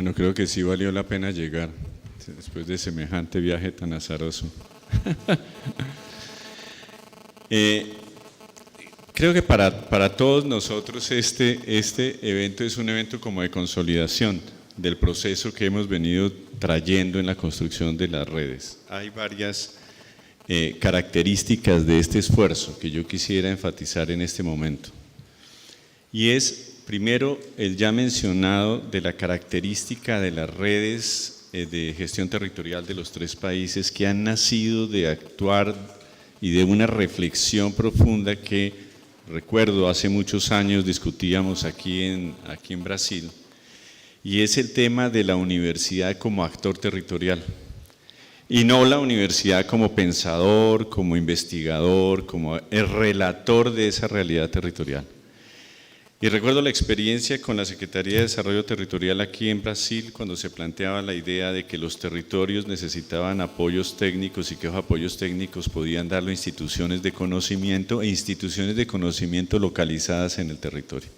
Bueno, creo que sí valió la pena llegar después de semejante viaje tan azaroso. Creo que para todos nosotros este evento es un evento como de consolidación del proceso que hemos venido trayendo en la construcción de las redes. Hay varias características de este esfuerzo que yo quisiera enfatizar en este momento. Y es, primero, el ya mencionado de la característica de las redes de gestión territorial de los tres países que han nacido de actuar y de una reflexión profunda que, recuerdo, hace muchos años discutíamos aquí en Brasil, y es el tema de la universidad como actor territorial. Y no la universidad como pensador, como investigador, como el relator de esa realidad territorial. Y recuerdo la experiencia con la Secretaría de Desarrollo Territorial aquí en Brasil, cuando se planteaba la idea de que los territorios necesitaban apoyos técnicos y que esos apoyos técnicos podían darlo instituciones de conocimiento e instituciones de conocimiento localizadas en el territorio.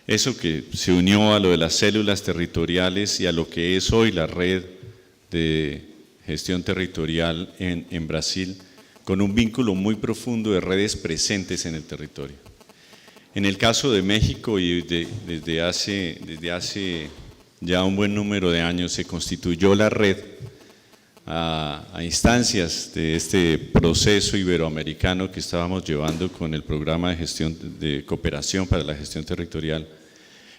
Eso que se unió a lo de las células territoriales y a lo que es hoy la red de gestión territorial en Brasil, con un vínculo muy profundo de redes presentes en el territorio. En el caso de México, y desde hace ya un buen número de años, se constituyó la red a instancias de este proceso iberoamericano que estábamos llevando con el programa de gestión de cooperación para la gestión territorial,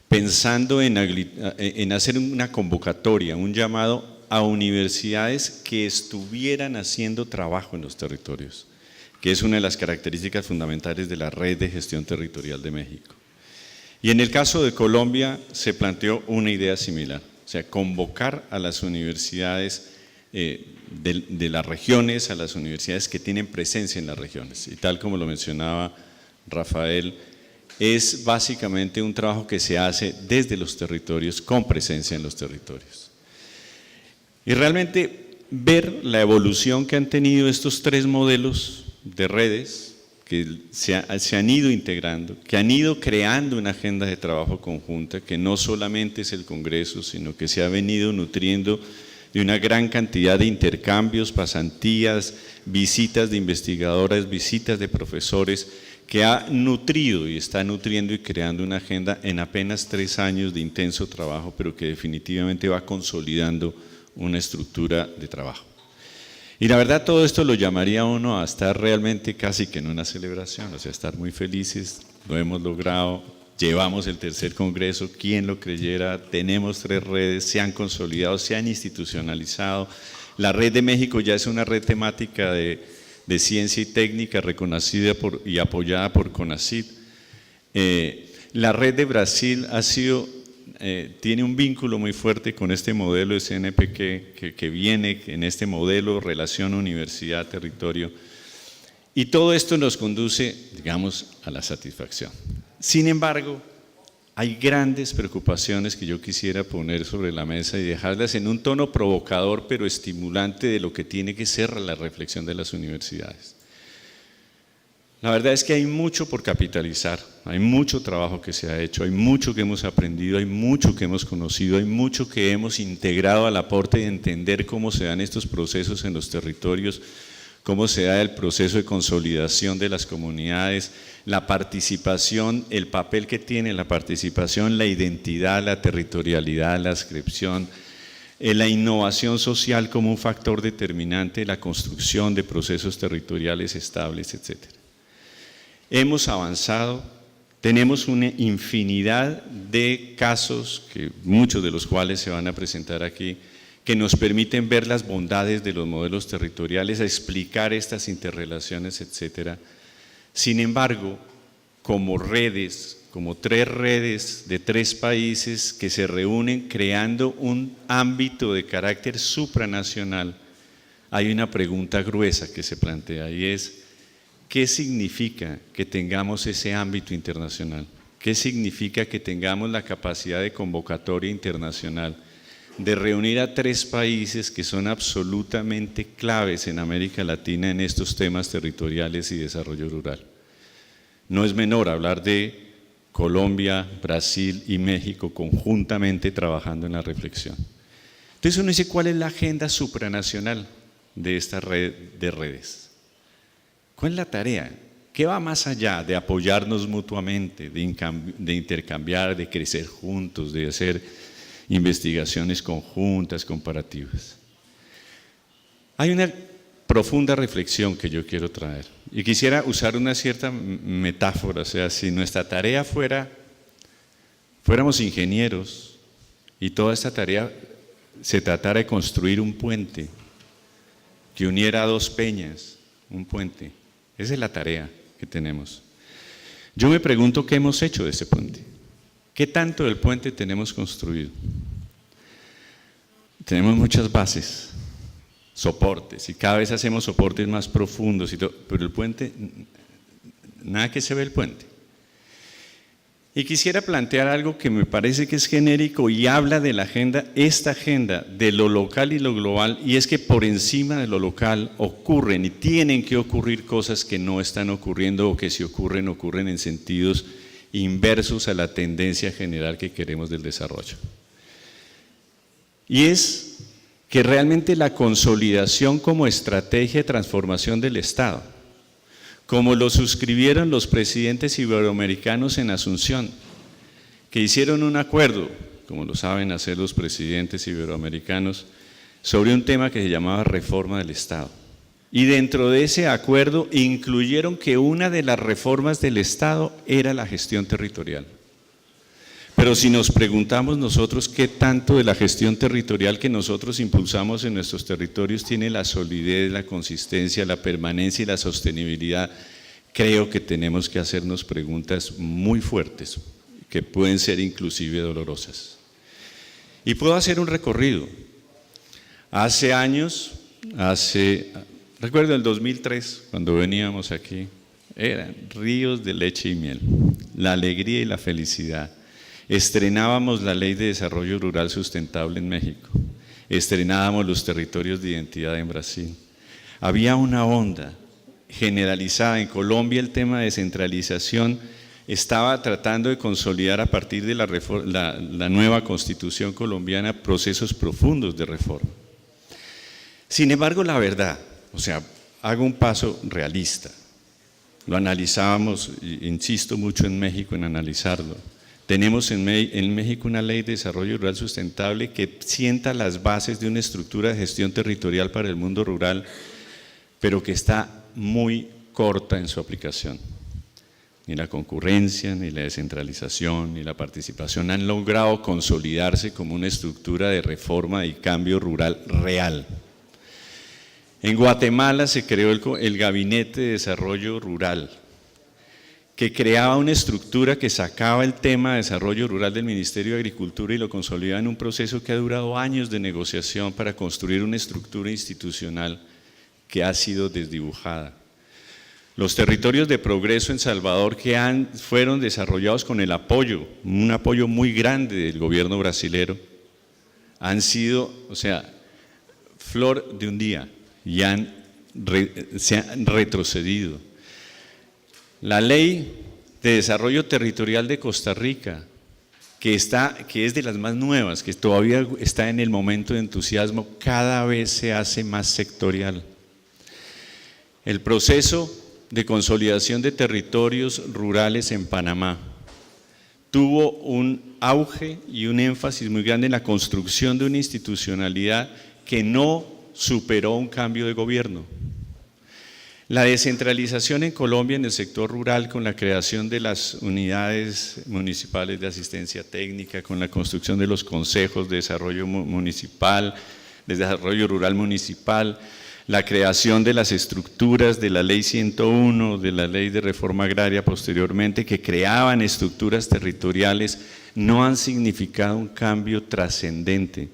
pensando en hacer una convocatoria, un llamado a universidades que estuvieran haciendo trabajo en los territorios, que es una de las características fundamentales de la red de gestión territorial de México. Y en el caso de Colombia se planteó una idea similar, o sea, convocar a las universidades de las regiones, a las universidades que tienen presencia en las regiones. Y tal como lo mencionaba Rafael, es básicamente un trabajo que se hace desde los territorios, con presencia en los territorios. Y realmente ver la evolución que han tenido estos tres modelos de redes que se han ido integrando, que han ido creando una agenda de trabajo conjunta, que no solamente es el Congreso, sino que se ha venido nutriendo de una gran cantidad de intercambios, pasantías, visitas de investigadoras, visitas de profesores, que ha nutrido y está nutriendo y creando una agenda en apenas 3 años de intenso trabajo, pero que definitivamente va consolidando una estructura de trabajo. Y la verdad todo esto lo llamaría a uno a estar realmente casi que en una celebración, o sea, estar muy felices, lo hemos logrado, llevamos el tercer congreso, quien lo creyera, tenemos 3 redes, se han consolidado, se han institucionalizado. La red de México ya es una red temática de ciencia y técnica reconocida y apoyada por CONACYT. La red de Brasil tiene un vínculo muy fuerte con este modelo de CNPq que viene en este modelo relación universidad-territorio, y todo esto nos conduce, digamos, a la satisfacción. Sin embargo, hay grandes preocupaciones que yo quisiera poner sobre la mesa y dejarlas en un tono provocador pero estimulante de lo que tiene que ser la reflexión de las universidades. La verdad es que hay mucho por capitalizar, hay mucho trabajo que se ha hecho, hay mucho que hemos aprendido, hay mucho que hemos conocido, hay mucho que hemos integrado al aporte de entender cómo se dan estos procesos en los territorios, cómo se da el proceso de consolidación de las comunidades, la participación, el papel que tiene la participación, la identidad, la territorialidad, la adscripción, la innovación social como un factor determinante de la construcción de procesos territoriales estables, etcétera. Hemos avanzado, tenemos una infinidad de casos, muchos de los cuales se van a presentar aquí, que nos permiten ver las bondades de los modelos territoriales, a explicar estas interrelaciones, etcétera. Sin embargo, como redes, como 3 redes de 3 países que se reúnen creando un ámbito de carácter supranacional, hay una pregunta gruesa que se plantea y es: ¿qué significa que tengamos ese ámbito internacional? ¿Qué significa que tengamos la capacidad de convocatoria internacional, de reunir a 3 países que son absolutamente claves en América Latina en estos temas territoriales y desarrollo rural? No es menor hablar de Colombia, Brasil y México conjuntamente trabajando en la reflexión. Entonces uno dice, ¿cuál es la agenda supranacional de esta red de redes? ¿Cuál es la tarea? ¿Qué va más allá de apoyarnos mutuamente, de intercambiar, de crecer juntos, de hacer investigaciones conjuntas, comparativas? Hay una profunda reflexión que yo quiero traer y quisiera usar una cierta metáfora, o sea, si nuestra tarea fuéramos ingenieros y toda esta tarea se tratara de construir un puente que uniera dos peñas, un puente, esa es la tarea que tenemos. Yo me pregunto qué hemos hecho de ese puente, qué tanto del puente tenemos construido. Tenemos muchas bases, soportes, y cada vez hacemos soportes más profundos, pero el puente, nada que se ve el puente. Y quisiera plantear algo que me parece que es genérico y habla de la agenda, esta agenda de lo local y lo global, y es que por encima de lo local ocurren y tienen que ocurrir cosas que no están ocurriendo o que si ocurren, ocurren en sentidos inversos a la tendencia general que queremos del desarrollo. Y es que realmente la consolidación como estrategia de transformación del Estado, como lo suscribieron los presidentes iberoamericanos en Asunción, que hicieron un acuerdo, como lo saben hacer los presidentes iberoamericanos, sobre un tema que se llamaba reforma del Estado. Y dentro de ese acuerdo incluyeron que una de las reformas del Estado era la gestión territorial. Pero si nos preguntamos nosotros qué tanto de la gestión territorial que nosotros impulsamos en nuestros territorios tiene la solidez, la consistencia, la permanencia y la sostenibilidad, creo que tenemos que hacernos preguntas muy fuertes, que pueden ser inclusive dolorosas. Y puedo hacer un recorrido. Hace años, recuerdo el 2003, cuando veníamos aquí, eran ríos de leche y miel, la alegría y la felicidad. Estrenábamos la Ley de Desarrollo Rural Sustentable en México, estrenábamos los territorios de identidad en Brasil. Había una onda generalizada. En Colombia el tema de descentralización estaba tratando de consolidar a partir de la nueva Constitución colombiana procesos profundos de reforma. Sin embargo, la verdad, o sea, hago un paso realista, lo analizábamos, insisto mucho en México en analizarlo. Tenemos en México una ley de desarrollo rural sustentable que sienta las bases de una estructura de gestión territorial para el mundo rural, pero que está muy corta en su aplicación. Ni la concurrencia, ni la descentralización, ni la participación han logrado consolidarse como una estructura de reforma y cambio rural real. En Guatemala se creó el Gabinete de Desarrollo Rural, que creaba una estructura que sacaba el tema de desarrollo rural del Ministerio de Agricultura y lo consolidaba en un proceso que ha durado años de negociación para construir una estructura institucional que ha sido desdibujada. Los territorios de progreso en Salvador fueron desarrollados con el apoyo, un apoyo muy grande del gobierno brasilero, han sido, o sea, flor de un día y se han retrocedido. La Ley de Desarrollo Territorial de Costa Rica, que es de las más nuevas, que todavía está en el momento de entusiasmo, cada vez se hace más sectorial. El proceso de consolidación de territorios rurales en Panamá tuvo un auge y un énfasis muy grande en la construcción de una institucionalidad que no superó un cambio de gobierno. La descentralización en Colombia en el sector rural con la creación de las unidades municipales de asistencia técnica, con la construcción de los consejos de desarrollo municipal, de desarrollo rural municipal, la creación de las estructuras de la Ley 101, de la Ley de Reforma Agraria posteriormente, que creaban estructuras territoriales, no han significado un cambio trascendente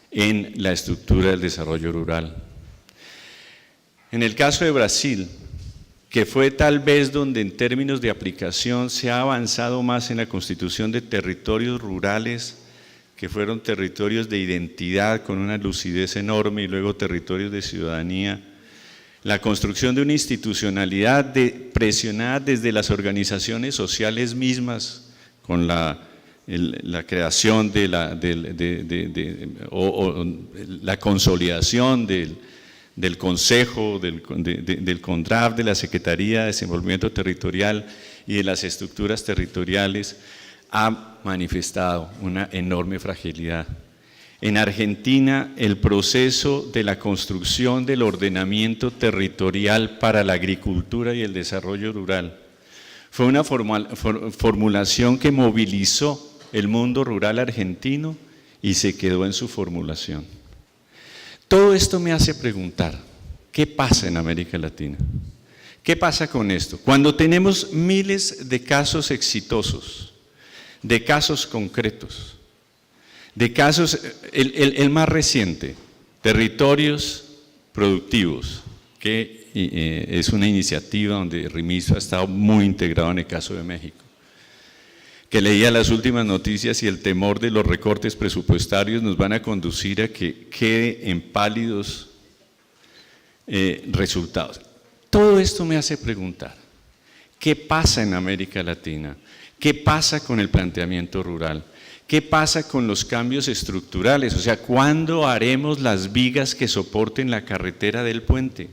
en la estructura del desarrollo rural. En el caso de Brasil, que fue tal vez donde en términos de aplicación se ha avanzado más en la constitución de territorios rurales, que fueron territorios de identidad con una lucidez enorme y luego territorios de ciudadanía, la construcción de una institucionalidad presionada desde las organizaciones sociales mismas, con la creación de la consolidación del Consejo, del CONDRAF, de la Secretaría de Desenvolvimiento Territorial y de las estructuras territoriales, ha manifestado una enorme fragilidad. En Argentina, el proceso de la construcción del ordenamiento territorial para la agricultura y el desarrollo rural fue una formulación que movilizó el mundo rural argentino y se quedó en su formulación. Todo esto me hace preguntar, ¿qué pasa en América Latina? ¿Qué pasa con esto? Cuando tenemos miles de casos exitosos, de casos concretos, de casos, el más reciente, territorios productivos, que es una iniciativa donde Remiso ha estado muy integrado en el caso de México, que leía las últimas noticias y el temor de los recortes presupuestarios nos van a conducir a que quede en pálidos resultados. Todo esto me hace preguntar, ¿qué pasa en América Latina? ¿Qué pasa con el planteamiento rural? ¿Qué pasa con los cambios estructurales? O sea, ¿cuándo haremos las vigas que soporten la carretera del puente?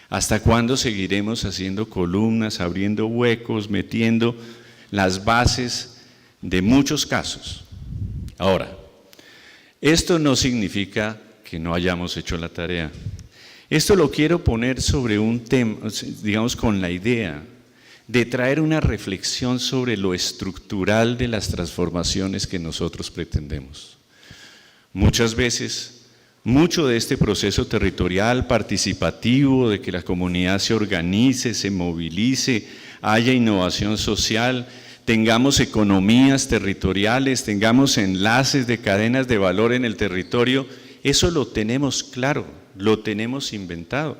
¿Hasta cuándo seguiremos haciendo columnas, abriendo huecos, metiendo las bases de muchos casos? Ahora, esto no significa que no hayamos hecho la tarea. Esto lo quiero poner sobre un tema, digamos, con la idea de traer una reflexión sobre lo estructural de las transformaciones que nosotros pretendemos. Muchas veces, mucho de este proceso territorial participativo, de que la comunidad se organice, se movilice, haya innovación social, tengamos economías territoriales, tengamos enlaces de cadenas de valor en el territorio, eso lo tenemos claro, lo tenemos inventado.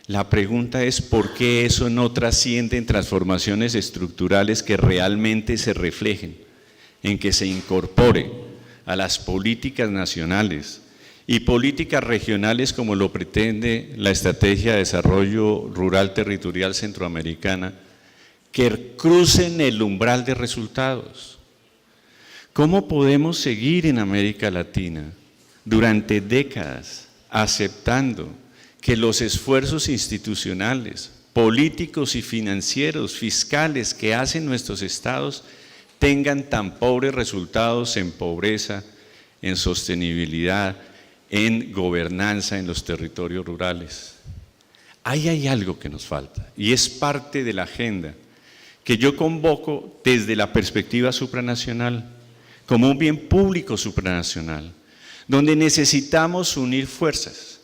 La pregunta es ¿por qué eso no trasciende en transformaciones estructurales que realmente se reflejen, en que se incorpore a las políticas nacionales y políticas regionales como lo pretende la Estrategia de Desarrollo Rural Territorial Centroamericana, que crucen el umbral de resultados? ¿Cómo podemos seguir en América Latina durante décadas aceptando que los esfuerzos institucionales, políticos y financieros, fiscales que hacen nuestros estados tengan tan pobres resultados en pobreza, en sostenibilidad, en gobernanza en los territorios rurales? Ahí hay algo que nos falta y es parte de la agenda que yo convoco desde la perspectiva supranacional, como un bien público supranacional, donde necesitamos unir fuerzas.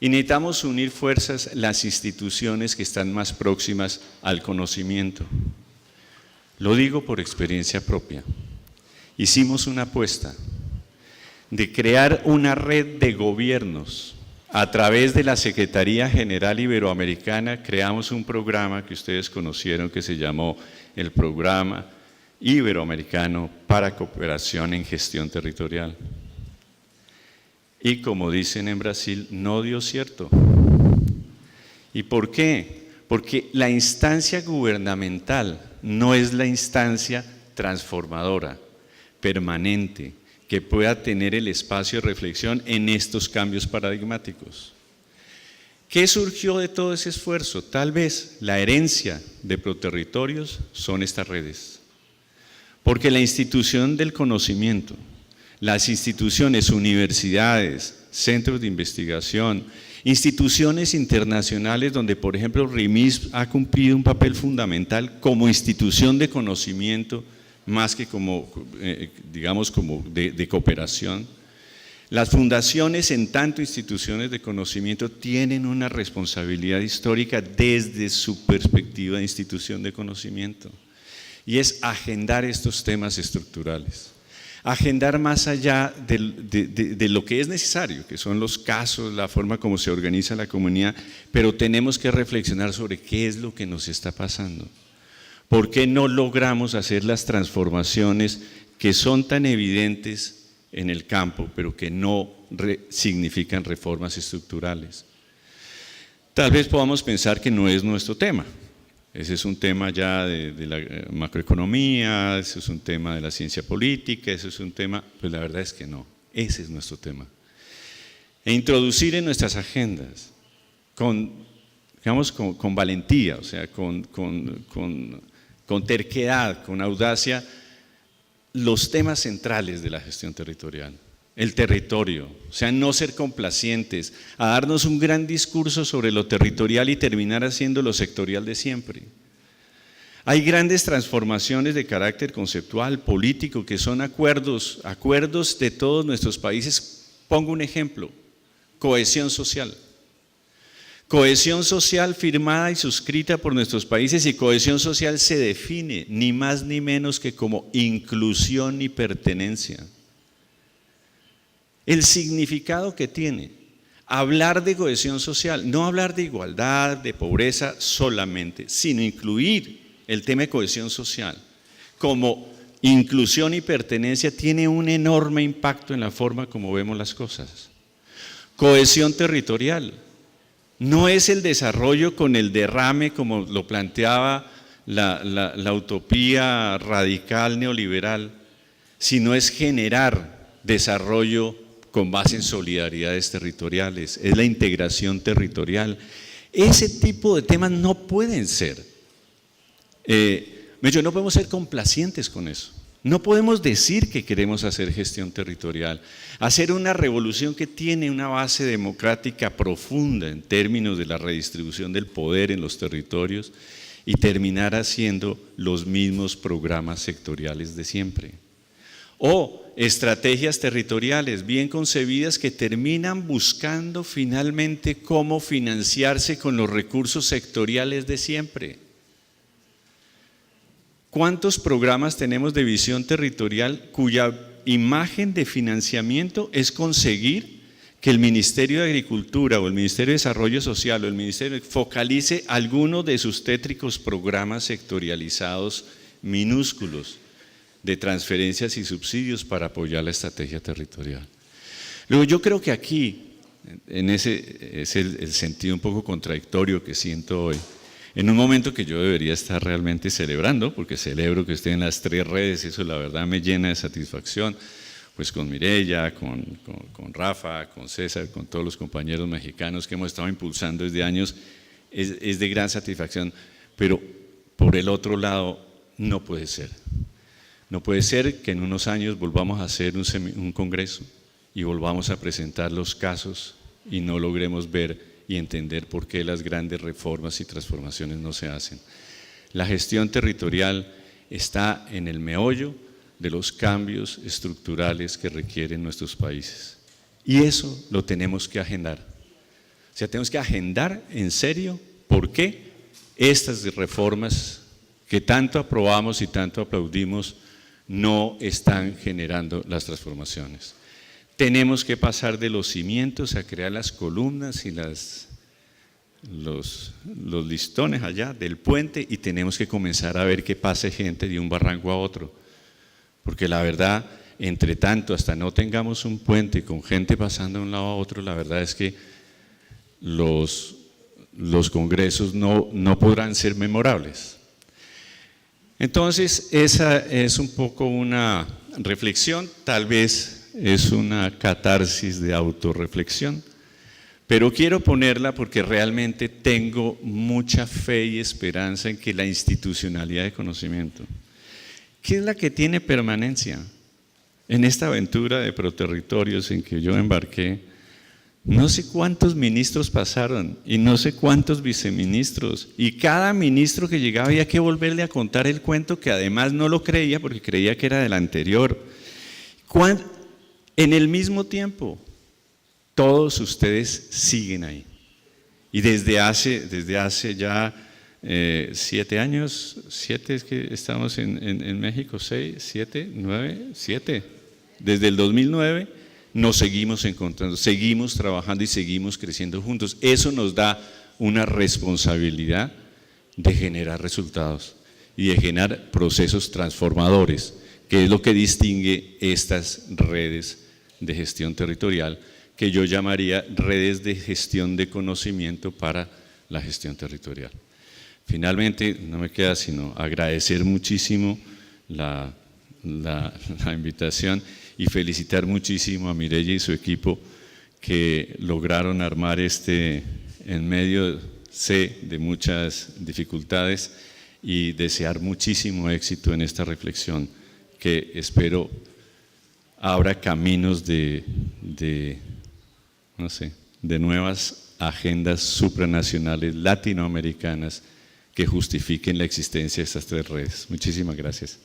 Y necesitamos unir fuerzas las instituciones que están más próximas al conocimiento. Lo digo por experiencia propia. Hicimos una apuesta de crear una red de gobiernos. A través de la Secretaría General Iberoamericana creamos un programa que ustedes conocieron que se llamó el Programa Iberoamericano para Cooperación en Gestión Territorial. Y como dicen en Brasil, no dio cierto. ¿Y por qué? Porque la instancia gubernamental no es la instancia transformadora, permanente, que pueda tener el espacio de reflexión en estos cambios paradigmáticos. ¿Qué surgió de todo ese esfuerzo? Tal vez la herencia de Proterritorios son estas redes. Porque la institución del conocimiento, las instituciones, universidades, centros de investigación, instituciones internacionales donde, por ejemplo, RIMIS ha cumplido un papel fundamental como institución de conocimiento, más que como, digamos, como de cooperación. Las fundaciones, en tanto instituciones de conocimiento, tienen una responsabilidad histórica desde su perspectiva de institución de conocimiento, y es agendar estos temas estructurales. Agendar más allá de lo que es necesario, que son los casos, la forma como se organiza la comunidad, pero tenemos que reflexionar sobre qué es lo que nos está pasando. ¿Por qué no logramos hacer las transformaciones que son tan evidentes en el campo, pero que no significan reformas estructurales? Tal vez podamos pensar que no es nuestro tema, Ese es un tema ya de la macroeconomía, ese es un tema de la ciencia política, ese es un tema, pues la verdad es que no, ese es nuestro tema. E introducir en nuestras agendas digamos, con valentía, o sea, con terquedad, con audacia, los temas centrales de la gestión territorial. El territorio, o sea, no ser complacientes, a darnos un gran discurso sobre lo territorial y terminar haciendo lo sectorial de siempre. Hay grandes transformaciones de carácter conceptual, político, que son acuerdos de todos nuestros países. Pongo un ejemplo, cohesión social. Cohesión social firmada y suscrita por nuestros países, y cohesión social se define ni más ni menos que como inclusión y pertenencia. El significado que tiene hablar de cohesión social, no hablar de igualdad, de pobreza solamente, sino incluir el tema de cohesión social como inclusión y pertenencia, tiene un enorme impacto en la forma como vemos las cosas. Cohesión territorial no es el desarrollo con el derrame como lo planteaba la utopía radical neoliberal, sino es generar desarrollo con base en solidaridades territoriales, es la integración territorial. Ese tipo de temas no pueden ser, no podemos ser complacientes con eso. No podemos decir que queremos hacer gestión territorial, hacer una revolución que tiene una base democrática profunda en términos de la redistribución del poder en los territorios y terminar haciendo los mismos programas sectoriales de siempre. O estrategias territoriales bien concebidas que terminan buscando finalmente cómo financiarse con los recursos sectoriales de siempre. ¿Cuántos programas tenemos de visión territorial cuya imagen de financiamiento es conseguir que el Ministerio de Agricultura o el Ministerio de Desarrollo Social o el Ministerio focalice alguno de sus tétricos programas sectorializados minúsculos de transferencias y subsidios para apoyar la estrategia territorial? Luego yo creo que aquí, ese es el sentido un poco contradictorio que siento hoy, en un momento que yo debería estar realmente celebrando, porque celebro que esté en las 3 redes, eso la verdad me llena de satisfacción, pues con Mireya, con Rafa, con César, con todos los compañeros mexicanos que hemos estado impulsando desde años, es de gran satisfacción, pero por el otro lado no puede ser. No puede ser que en unos años volvamos a hacer un congreso y volvamos a presentar los casos y no logremos ver y entender por qué las grandes reformas y transformaciones no se hacen. La gestión territorial está en el meollo de los cambios estructurales que requieren nuestros países. Y eso lo tenemos que agendar. O sea, tenemos que agendar en serio por qué estas reformas que tanto aprobamos y tanto aplaudimos no están generando las transformaciones. Tenemos que pasar de los cimientos a crear las columnas y los listones allá del puente, y tenemos que comenzar a ver que pase gente de un barranco a otro. Porque la verdad, entre tanto, hasta no tengamos un puente con gente pasando de un lado a otro, la verdad es que los congresos no podrán ser memorables. Entonces, esa es un poco una reflexión, tal vez es una catarsis de autorreflexión, pero quiero ponerla porque realmente tengo mucha fe y esperanza en que la institucionalidad de conocimiento, que es la que tiene permanencia en esta aventura de proterritorios en que yo embarqué. No sé cuántos ministros pasaron y no sé cuántos viceministros, y cada ministro que llegaba había que volverle a contar el cuento, que además no lo creía porque creía que era del anterior. En el mismo tiempo, todos ustedes siguen ahí, y desde hace ya 7 años, 7 es que estamos en México, 6, 7, 9, 7, desde el 2009 nos seguimos encontrando, seguimos trabajando y seguimos creciendo juntos. Eso nos da una responsabilidad de generar resultados y de generar procesos transformadores, que es lo que distingue estas redes de gestión territorial, que yo llamaría redes de gestión de conocimiento para la gestión territorial. Finalmente, no me queda sino agradecer muchísimo la invitación y felicitar muchísimo a Mireya y su equipo que lograron armar en medio, sé, de muchas dificultades, y desear muchísimo éxito en esta reflexión que espero abra caminos no sé, de nuevas agendas supranacionales latinoamericanas que justifiquen la existencia de estas 3 redes. Muchísimas gracias.